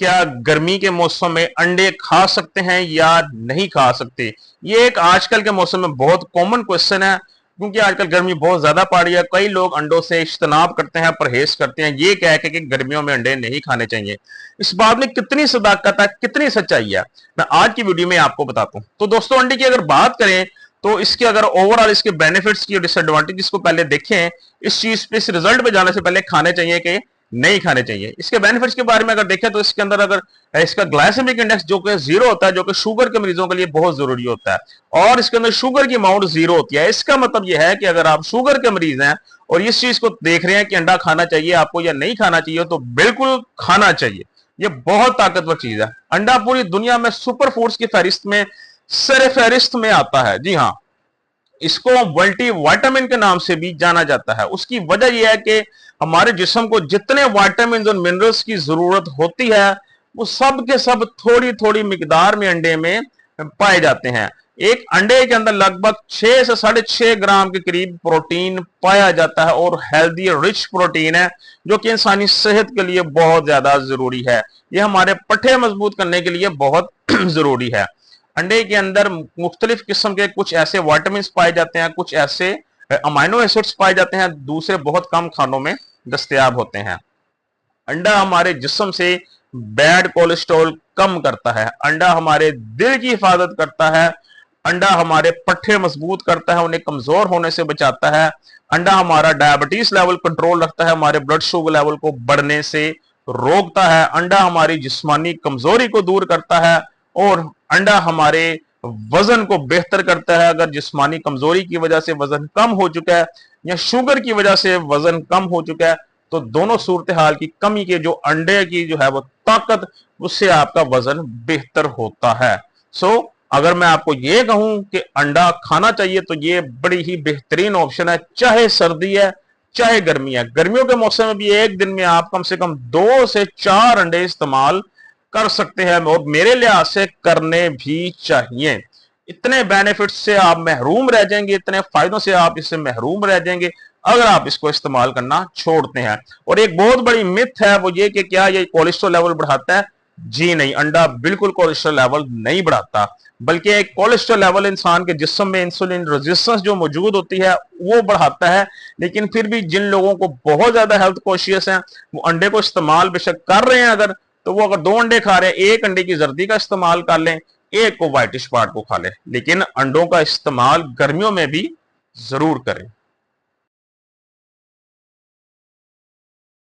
क्या गर्मी के मौसम में अंडे खा सकते हैं या नहीं खा सकते? ये एक आजकल के मौसम में बहुत कॉमन क्वेश्चन है, क्योंकि आजकल गर्मी बहुत ज्यादा पड़ रही है। कई लोग अंडों से इज्तनाब करते हैं, परहेज करते हैं, ये कह के कि गर्मियों में अंडे नहीं खाने चाहिए। इस बात में कितनी सदाकत है, कितनी सच्चाई है, मैं आज की वीडियो में आपको बताता हूं। तो दोस्तों, अंडे की अगर बात करें तो इसके अगर ओवरऑल इसके बेनिफिट्स की और डिसएडवांटेजेस को पहले देखें, इस चीज पे, इस रिजल्ट पे जाने से पहले खाने चाहिए कि नहीं खाने चाहिए। इसके बेनिफिट्स के बारे में अगर देखें तो इसके अंदर अगर इसका ग्लाइसेमिक इंडेक्स जो कि 0 होता है, जो कि शुगर के मरीजों के लिए बहुत जरूरी होता है, और इसके अंदर शुगर की अमाउंट 0 होती है। इसका मतलब यह है कि अगर आप शुगर के मरीज हैं और इस चीज को देख रहे हैं कि अंडा खाना चाहिए आपको या नहीं खाना चाहिए, तो बिल्कुल खाना चाहिए। ये बहुत ताकतवर चीज है। अंडा पूरी दुनिया में सुपर फूड्स की फहरिस्त में, सर फहरिस्त में आता है। जी हाँ, इसको मल्टी विटामिन के नाम से भी जाना जाता है। उसकी वजह यह है कि हमारे जिस्म को जितने विटामिन और मिनरल्स की जरूरत होती है, वो सब के सब थोड़ी थोड़ी मिकदार में अंडे में पाए जाते हैं। एक अंडे के अंदर लगभग 6 से 6.5 ग्राम के करीब प्रोटीन पाया जाता है, और हेल्दी रिच प्रोटीन है, जो कि इंसानी सेहत के लिए बहुत ज्यादा जरूरी है। यह हमारे पट्टे मजबूत करने के लिए बहुत जरूरी है। अंडे के अंदर मुख्तलिफ किस्म के कुछ ऐसे वाइटामिन पाए जाते हैं, कुछ ऐसे अमाइनो एसिड्स पाए जाते हैं, दूसरे बहुत कम खानों में दस्तयाब होते हैं। अंडा हमारे जिस्म से बैड कोलेस्ट्रॉल कम करता है। अंडा हमारे दिल की हिफाजत करता है। अंडा हमारे पट्टे मजबूत करता है, उन्हें कमजोर होने से बचाता है। अंडा हमारा डायबिटीज लेवल कंट्रोल रखता है, हमारे ब्लड शुगर लेवल को बढ़ने से रोकता है। अंडा हमारी जिस्मानी कमजोरी को दूर करता है, और अंडा हमारे वजन को बेहतर करता है। अगर जिस्मानी कमजोरी की वजह से वजन कम हो चुका है या शुगर की वजह से वजन कम हो चुका है, तो दोनों सूरत हाल की कमी के जो अंडे की जो है वो ताकत, उससे आपका वजन बेहतर होता है। अगर मैं आपको ये कहूं कि अंडा खाना चाहिए, तो ये बड़ी ही बेहतरीन ऑप्शन है, चाहे सर्दी है चाहे गर्मी है। गर्मियों के मौसम में भी एक दिन में आप कम से कम 2 से 4 अंडे इस्तेमाल कर सकते हैं, और मेरे लिहाज से करने भी चाहिए। इतने बेनिफिट्स से आप महरूम रह जाएंगे, इतने फायदों से आप इससे महरूम रह जाएंगे अगर आप इसको इस्तेमाल करना छोड़ते हैं। और एक बहुत बड़ी मिथ है वो ये कि क्या ये कोलेस्ट्रॉल लेवल बढ़ाता है? जी नहीं, अंडा बिल्कुल कोलेस्ट्रॉल लेवल नहीं बढ़ाता, बल्कि एक कोलेस्ट्रॉल लेवल इंसान के जिस्म में इंसुलिन रेजिस्टेंस जो मौजूद होती है वो बढ़ाता है। लेकिन फिर भी जिन लोगों को बहुत ज्यादा हेल्थ कॉन्शियस हैं, वो अंडे को इस्तेमाल बेशक कर रहे हैं, अगर तो वो अगर 2 अंडे खा रहे हैं, एक अंडे की जर्दी का इस्तेमाल कर लें, एक को व्हाइटिश पार्ट को खा लें, लेकिन अंडों का इस्तेमाल गर्मियों में भी जरूर करें।